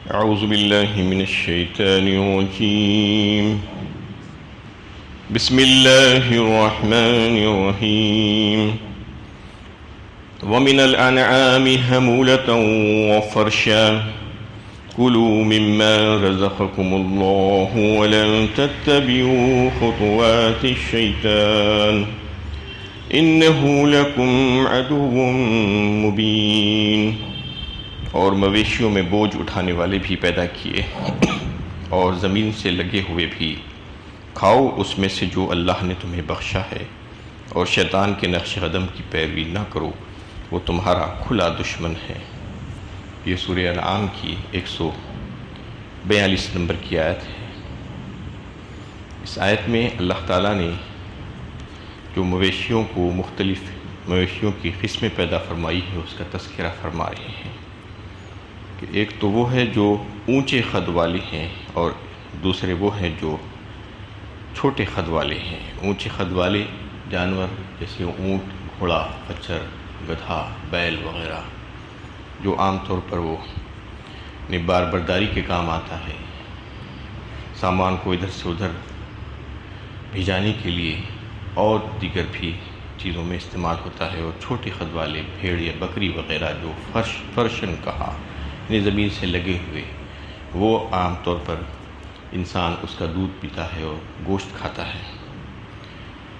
أعوذ بالله من الشيطان الرجيم. بسم الله الرحمن الرحيم. ومن الأنعام حمولة وفرشا كلوا مما رزقكم الله ولا تتبعوا خطوات الشيطان إنه لكم عدو مبين. اور مویشیوں میں بوجھ اٹھانے والے بھی پیدا کیے اور زمین سے لگے ہوئے بھی. کھاؤ اس میں سے جو اللہ نے تمہیں بخشا ہے، اور شیطان کے نقش قدم کی پیروی نہ کرو، وہ تمہارا کھلا دشمن ہے. یہ سورہ انعام کی 142 نمبر کی آیت ہے. اس آیت میں اللہ تعالیٰ نے جو مویشیوں کو مختلف مویشیوں کی قسمیں پیدا فرمائی ہے اس کا تذکرہ فرما رہے ہیں کہ ایک تو وہ ہے جو اونچے قد والے ہیں اور دوسرے وہ ہیں جو چھوٹے قد والے ہیں. اونچے قد والے جانور جیسے اونٹ، گھوڑا، خچر، گدھا، بیل وغیرہ جو عام طور پر وہ بار برداری کے کام آتا ہے، سامان کو ادھر سے ادھر بھیجانے کے لیے اور دیگر بھی چیزوں میں استعمال ہوتا ہے. اور چھوٹے قد والے بھیڑ یا بکری وغیرہ جو فرشن کہا یعنی زمین سے لگے ہوئے، وہ عام طور پر انسان اس کا دودھ پیتا ہے اور گوشت کھاتا ہے.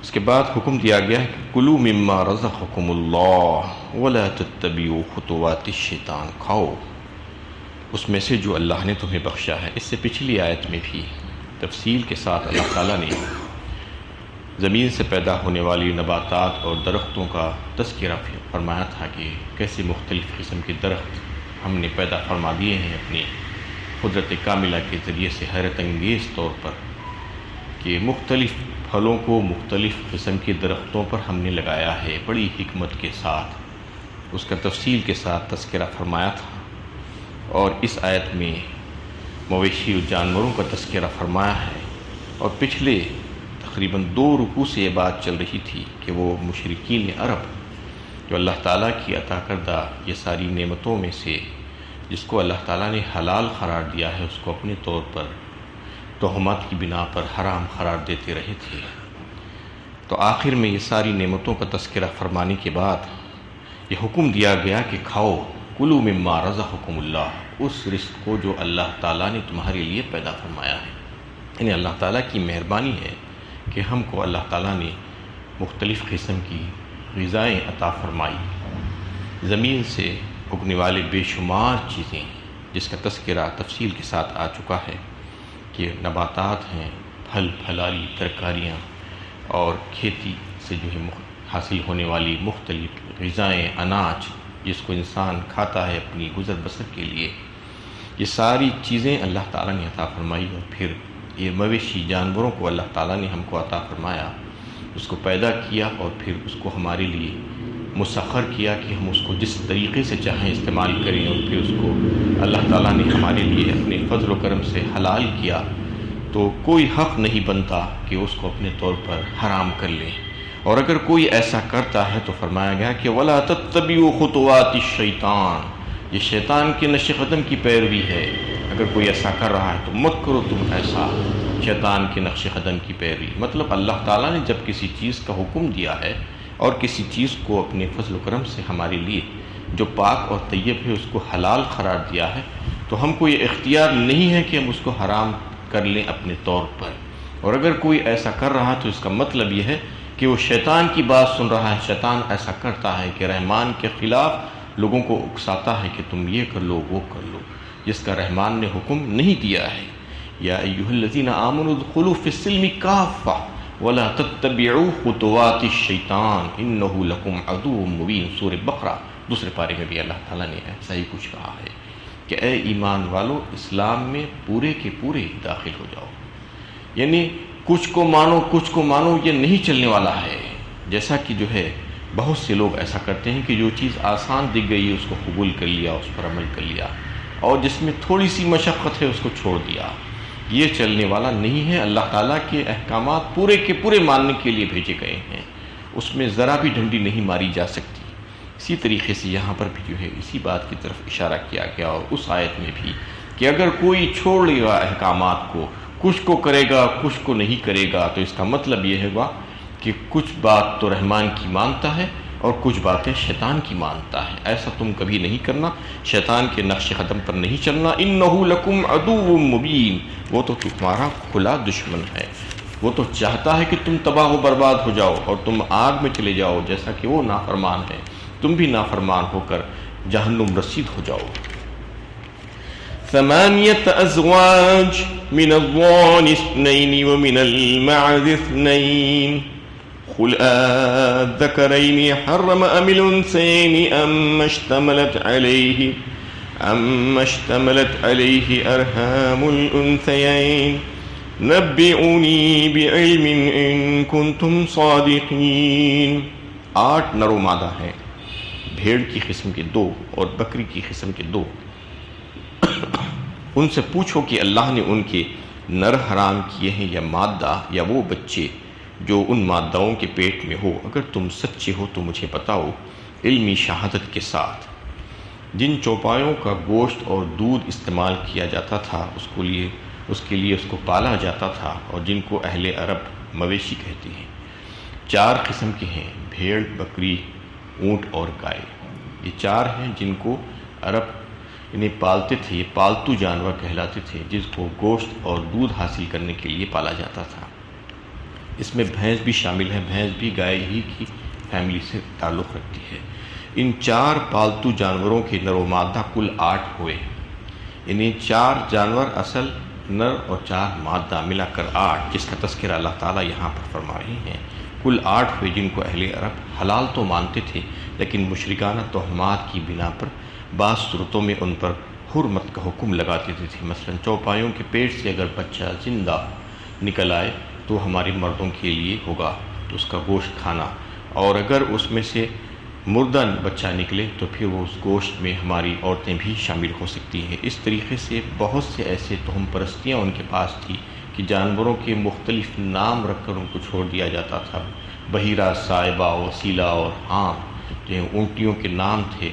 اس کے بعد حکم دیا گیا ہے کہ کلوا مما رزقکم اللہ ولا تتبعوا خطوات الشیطان. کھاؤ اس میں سے جو اللہ نے تمہیں بخشا ہے. اس سے پچھلی آیت میں بھی تفصیل کے ساتھ اللہ تعالیٰ نے زمین سے پیدا ہونے والی نباتات اور درختوں کا تذکرہ فرمایا تھا کہ کیسے مختلف قسم کے درخت ہم نے پیدا فرما دیے ہیں اپنی قدرت کاملہ کے ذریعے سے، حیرت انگیز طور پر کہ مختلف پھلوں کو مختلف قسم کے درختوں پر ہم نے لگایا ہے. بڑی حکمت کے ساتھ اس کا تفصیل کے ساتھ تذکرہ فرمایا تھا. اور اس آیت میں مویشی و جانوروں کا تذکرہ فرمایا ہے. اور پچھلے تقریباً 2 رکوع سے یہ بات چل رہی تھی کہ وہ مشرکین عرب جو اللہ تعالیٰ کی عطا کردہ یہ ساری نعمتوں میں سے جس کو اللہ تعالیٰ نے حلال قرار دیا ہے اس کو اپنے طور پر تہمات کی بنا پر حرام قرار دیتے رہے تھے. تو آخر میں یہ ساری نعمتوں کا تذکرہ فرمانے کے بعد یہ حکم دیا گیا کہ کھاؤ کلوا مما رزقکم اللہ، اس رزق کو جو اللہ تعالیٰ نے تمہارے لیے پیدا فرمایا ہے. یعنی اللہ تعالیٰ کی مہربانی ہے کہ ہم کو اللہ تعالیٰ نے مختلف قسم کی غذائیں عطا فرمائی. زمین سے اگنے والے بے شمار چیزیں جس کا تذکرہ تفصیل کے ساتھ آ چکا ہے کہ نباتات ہیں، پھل پھلاری، ترکاریاں اور کھیتی سے جو ہے حاصل ہونے والی مختلف غذائیں، اناج جس کو انسان کھاتا ہے اپنی گزر بسر کے لیے، یہ ساری چیزیں اللہ تعالیٰ نے عطا فرمائی. اور پھر یہ مویشی جانوروں کو اللہ تعالیٰ نے ہم کو عطا فرمایا، اس کو پیدا کیا اور پھر اس کو ہمارے لیے مسخر کیا کہ ہم اس کو جس طریقے سے چاہیں استعمال کریں. اور پھر اس کو اللہ تعالیٰ نے ہمارے لیے اپنے فضل و کرم سے حلال کیا. تو کوئی حق نہیں بنتا کہ اس کو اپنے طور پر حرام کر لیں. اور اگر کوئی ایسا کرتا ہے تو فرمایا گیا کہ وَلَا تَتَّبِعُوا خُطُوَاتِ الشَّيْطَانِ، یہ شیطان کے نقش قدم کی پیروی ہے. اگر کوئی ایسا کر رہا ہے تو مت کرو تم ایسا شیطان کے نقش قدم کی پیروی. مطلب اللہ تعالیٰ نے جب کسی چیز کا حکم دیا ہے اور کسی چیز کو اپنے فضل و کرم سے ہمارے لیے جو پاک اور طیب ہے اس کو حلال قرار دیا ہے، تو ہم کو یہ اختیار نہیں ہے کہ ہم اس کو حرام کر لیں اپنے طور پر. اور اگر کوئی ایسا کر رہا تو اس کا مطلب یہ ہے کہ وہ شیطان کی بات سن رہا ہے. شیطان ایسا کرتا ہے کہ رحمان کے خلاف لوگوں کو اکساتا ہے کہ تم یہ کر لو وہ کر لو جس کا رحمان نے حکم نہیں دیا ہے. یا ایھا الذین آمنوا ادخلوا فی السلم کافہ ولا تتبعوا خطوات الشیطان انہ لکم عدو مبین. سورہ بقرہ دوسرے پارے میں بھی اللہ تعالیٰ نے ایسا ہی کچھ کہا ہے کہ اے ایمان والو اسلام میں پورے کے پورے داخل ہو جاؤ. یعنی کچھ کو مانو یہ نہیں چلنے والا ہے. جیسا کہ جو ہے بہت سے لوگ ایسا کرتے ہیں کہ جو چیز آسان دکھ گئی ہے اس کو قبول کر لیا، اس پر عمل کر لیا، اور جس میں تھوڑی سی مشقت ہے اس کو چھوڑ دیا. یہ چلنے والا نہیں ہے. اللہ تعالیٰ کے احکامات پورے کے پورے ماننے کے لیے بھیجے گئے ہیں، اس میں ذرا بھی ڈنڈی نہیں ماری جا سکتی. اسی طریقے سے یہاں پر بھی جو ہے اسی بات کی طرف اشارہ کیا گیا اور اس آیت میں بھی کہ کہ اگر کوئی چھوڑ لے گا احکامات کو، کچھ کو کرے گا کچھ کو نہیں کرے گا، تو اس کا مطلب یہ ہوگا کہ کچھ بات تو رحمان کی مانتا ہے اور کچھ باتیں شیطان کی مانتا ہے۔ ایسا تم کبھی نہیں کرنا، شیطان کے نقش قدم پر نہیں چلنا۔ انہ لکم عدو مبین، وہ تو تمہارا کھلا دشمن ہے، وہ تو چاہتا ہے کہ تم تباہ و برباد ہو جاؤ اور تم آگ میں چلے جاؤ، جیسا کہ وہ نافرمان ہے، تم بھی نافرمان ہو کر جہنم رسید ہو جاؤ۔ ثمانیة ازواج من الضان اثنین ومن المعز اثنین قل الذكرين حرم أم الأنثيين أما اشتملت عليه أرحام الأنثيين نبئوني بعلم إن كنتم صادقين۔ 8 نر و مادہ ہیں، بھیڑ کی قسم کے 2 اور بکری کی قسم کے 2۔ ان سے پوچھو کہ اللہ نے ان کے نر حرام کیے ہیں یا مادہ، یا وہ بچے جو ان ماداؤں کے پیٹ میں ہو۔ اگر تم سچے ہو تو مجھے بتاؤ علمی شہادت کے ساتھ۔ جن چوپایوں کا گوشت اور دودھ استعمال کیا جاتا تھا اس کے لیے اس کو پالا جاتا تھا، اور جن کو اہل عرب مویشی کہتے ہیں۔ 4 قسم کے ہیں، بھیڑ، بکری، اونٹ اور گائے۔ یہ 4 ہیں جن کو عرب انہیں پالتے تھے، یہ پالتو جانور کہلاتے تھے، جس کو گوشت اور دودھ حاصل کرنے کے لیے پالا جاتا تھا۔ اس میں بھینس بھی شامل ہے، بھینس بھی گائے ہی کی فیملی سے تعلق رکھتی ہے۔ ان 4 پالتو جانوروں کے نر و مادہ کل 8 ہوئے، یعنی 4 جانور اصل نر اور 4 مادہ ملا کر 8، جس کا تذکرہ اللہ تعالیٰ یہاں پر فرما رہے ہیں۔ کل 8 ہوئے جن کو اہل عرب حلال تو مانتے تھے، لیکن مشرکانہ توہمات کی بنا پر بعض صورتوں میں ان پر حرمت کا حکم لگاتے تھے۔ مثلا چوپایوں کے پیٹ سے اگر بچہ زندہ نکل آئے تو ہمارے مردوں کے لیے ہوگا تو اس کا گوشت کھانا، اور اگر اس میں سے مردہ بچہ نکلے تو پھر وہ اس گوشت میں ہماری عورتیں بھی شامل ہو سکتی ہیں۔ اس طریقے سے بہت سے ایسے توہم پرستیاں ان کے پاس تھی کہ جانوروں کے مختلف نام رکھ کر ان کو چھوڑ دیا جاتا تھا۔ بحیرہ، صائبہ، وسیلہ اور حام جو ہیں اونٹیوں کے نام تھے،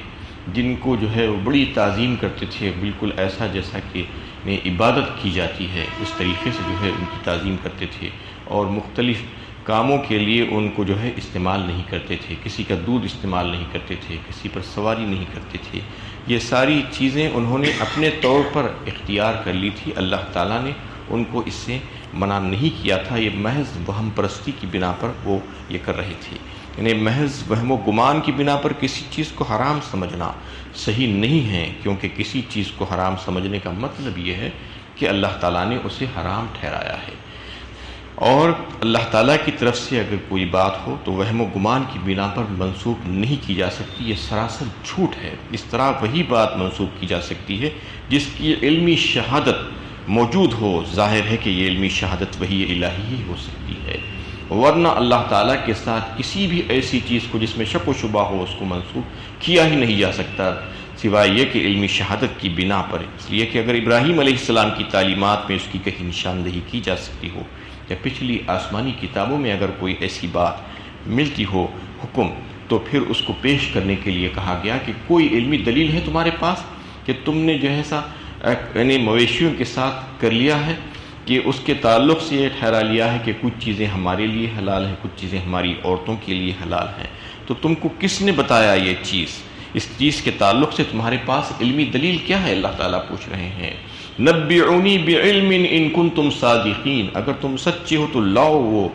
جن کو جو ہے وہ بڑی تعظیم کرتے تھے، بالکل ایسا جیسا کہ عبادت کی جاتی ہے، اس طریقے سے جو ہے ان کی تعظیم کرتے تھے، اور مختلف کاموں کے لیے ان کو جو ہے استعمال نہیں کرتے تھے۔ کسی کا دودھ استعمال نہیں کرتے تھے، کسی پر سواری نہیں کرتے تھے۔ یہ ساری چیزیں انہوں نے اپنے طور پر اختیار کر لی تھی، اللہ تعالیٰ نے ان کو اس سے منع نہیں کیا تھا۔ یہ محض وہم پرستی کی بنا پر وہ یہ کر رہے تھے، یعنی محض وہم و گمان کی بنا پر کسی چیز کو حرام سمجھنا صحیح نہیں ہے، کیونکہ کسی چیز کو حرام سمجھنے کا مطلب یہ ہے کہ اللہ تعالیٰ نے اسے حرام ٹھہرایا ہے، اور اللہ تعالیٰ کی طرف سے اگر کوئی بات ہو تو وہم و گمان کی بنا پر منسوخ نہیں کی جا سکتی، یہ سراسر جھوٹ ہے۔ اس طرح وہی بات منسوخ کی جا سکتی ہے جس کی علمی شہادت موجود ہو۔ ظاہر ہے کہ یہ علمی شہادت وحی الہی ہی ہو سکتی ہے، ورنہ اللہ تعالیٰ کے ساتھ کسی بھی ایسی چیز کو جس میں شک و شبہ ہو اس کو منسوخ کیا ہی نہیں جا سکتا، سوائے یہ کہ علمی شہادت کی بنا پر۔ اس لیے کہ اگر ابراہیم علیہ السلام کی تعلیمات میں اس کی کہیں نشاندہی کی جا سکتی ہو، یا پچھلی آسمانی کتابوں میں اگر کوئی ایسی بات ملتی ہو حکم، تو پھر اس کو پیش کرنے کے لیے کہا گیا کہ کوئی علمی دلیل ہے تمہارے پاس کہ تم نے جو ہے یعنی مویشیوں کے ساتھ کر لیا ہے، کہ اس کے تعلق سے یہ ٹھہرا لیا ہے کہ کچھ چیزیں ہمارے لیے حلال ہیں، کچھ چیزیں ہماری عورتوں کے لیے حلال ہیں، تو تم کو کس نے بتایا یہ چیز؟ اس چیز کے تعلق سے تمہارے پاس علمی دلیل کیا ہے؟ اللہ تعالیٰ پوچھ رہے ہیں۔ نبئونی بعلم ان کنتم صادقین، اگر تم سچے ہو تو لاؤ وہ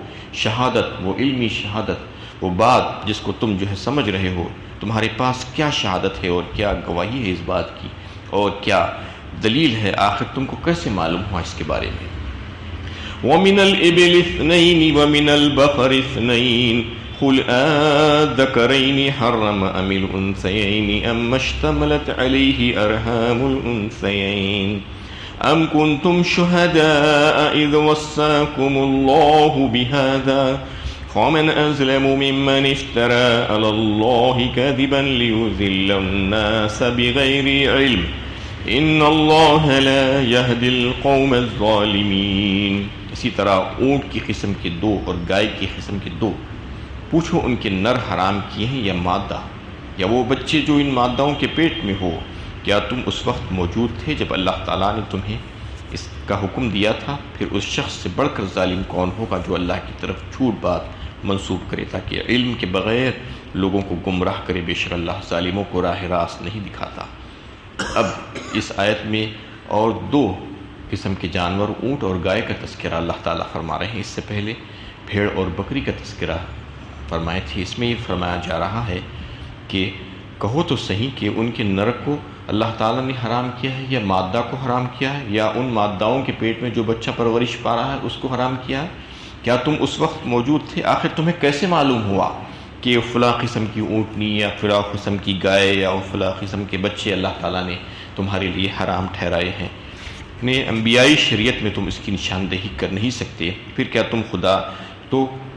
شہادت، وہ علمی شہادت، وہ بات جس کو تم جو ہے سمجھ رہے ہو، تمہارے پاس کیا شہادت ہے اور کیا گواہی ہے اس بات کی، اور کیا دلیل ہے؟ آخر تم کو کیسے معلوم ہوا اس کے بارے میں؟ وَمِنَ الْإِبِلِ اثْنَيْنِ وَمِنَ الْبَقَرِ اثْنَيْنِ قُلْ آذَكَرَيْنِ حَرَّمَ أَمِ الْأُنثَيَيْنِ أَمَّا اشْتَمَلَتْ عَلَيْهِ أَرْحَامُ الْأُنثَيَيْنِ أَمْ كُنْتُمْ شُهَدَاءَ إِذْ وَصَّاكُمُ اللَّهُ بِهَذَا فَمَنْ أَظْلَمُ مِمَّنِ افْتَرَىٰ عَلَى اللَّهِ كَذِبًا لِيُضِلَّ النَّاسَ بِغَيْرِ عِلْمٍ ان اللہ لا یہدی القوم الظالمین۔ اسی طرح اونٹ کی قسم کے 2 اور گائے کی قسم کے 2، پوچھو ان کے نر حرام کیے ہیں یا مادہ، یا وہ بچے جو ان ماداؤں کے پیٹ میں ہو، کیا تم اس وقت موجود تھے جب اللہ تعالیٰ نے تمہیں اس کا حکم دیا تھا؟ پھر اس شخص سے بڑھ کر ظالم کون ہوگا جو اللہ کی طرف جھوٹ بات منسوب کرے تاکہ علم کے بغیر لوگوں کو گمراہ کرے۔ بے شک اللہ ظالموں کو راہ راست نہیں دکھاتا۔ اب اس آیت میں اور دو قسم کے جانور، اونٹ اور گائے کا تذکرہ اللہ تعالیٰ فرما رہے ہیں۔ اس سے پہلے بھیڑ اور بکری کا تذکرہ فرمائے تھے۔ اس میں یہ فرمایا جا رہا ہے کہ کہو تو صحیح کہ ان کے نر کو اللہ تعالیٰ نے حرام کیا ہے یا مادہ کو حرام کیا ہے، یا ان ماداؤں کے پیٹ میں جو بچہ پرورش پا رہا ہے اس کو حرام کیا ہے؟ کیا تم اس وقت موجود تھے؟ آخر تمہیں کیسے معلوم ہوا کہ فلاں قسم کی اونٹنی یا فلاں قسم کی گائے یا فلاں قسم کے بچے اللہ تعالیٰ نے تمہارے لیے حرام ٹھہرائے ہیں؟ اپنے انبیائی شریعت میں تم اس کی نشاندہی کر نہیں سکتے، پھر کیا تم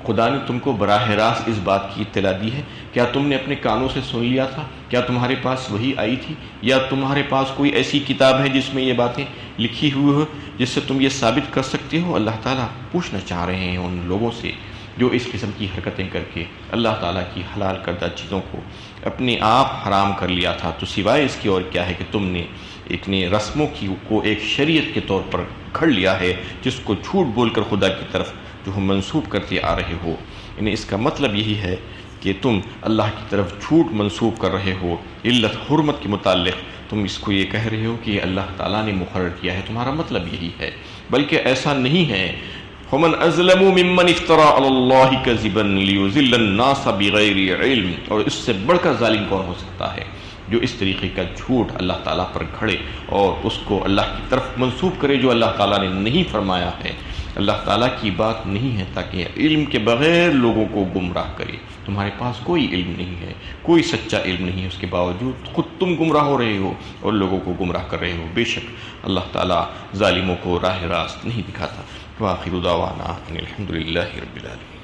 خدا نے تم کو براہ راست اس بات کی اطلاع دی ہے؟ کیا تم نے اپنے کانوں سے سن لیا تھا؟ کیا تمہارے پاس وحی آئی تھی؟ یا تمہارے پاس کوئی ایسی کتاب ہے جس میں یہ باتیں لکھی ہوئی ہو جس سے تم یہ ثابت کر سکتے ہو؟ اللہ تعالیٰ پوچھنا چاہ رہے ہیں ان لوگوں سے جو اس قسم کی حرکتیں کر کے اللہ تعالیٰ کی حلال کردہ چیزوں کو اپنے آپ حرام کر لیا تھا، تو سوائے اس کی اور کیا ہے کہ تم نے رسموں کو ایک شریعت کے طور پر گھڑ لیا ہے جس کو جھوٹ بول کر خدا کی طرف جو ہم منسوب کرتے آ رہے ہو۔ اس کا مطلب یہی ہے کہ تم اللہ کی طرف جھوٹ منسوب کر رہے ہو۔ علت حرمت کے متعلق تم اس کو یہ کہہ رہے ہو کہ اللہ تعالیٰ نے مقرر کیا ہے، تمہارا مطلب یہی ہے، بلکہ ایسا نہیں ہے۔ فَمَنْ أَظْلَمُ مِمَّنِ افْتَرَىٰ عَلَى اللَّهِ كَذِبًا لِيُضِلَّ النَّاسَ بِغَيْرِ عِلْمٍ، اور اس سے بڑھ کر ظالم کون ہو سکتا ہے جو اس طریقے کا جھوٹ اللہ تعالیٰ پر گھڑے اور اس کو اللہ کی طرف منسوب کرے جو اللہ تعالیٰ نے نہیں فرمایا ہے۔ اللہ تعالیٰ کی بات نہیں ہے تاکہ علم کے بغیر لوگوں کو گمراہ کرے۔ تمہارے پاس کوئی علم نہیں ہے، کوئی سچا علم نہیں ہے، اس کے باوجود خود تم گمراہ ہو رہے ہو اور لوگوں کو گمراہ کر رہے ہو۔ بے شک اللہ تعالیٰ ظالموں کو راہ راست نہیں دکھاتا۔ وآخر دعوانا ان الحمد للہ رب العالمین۔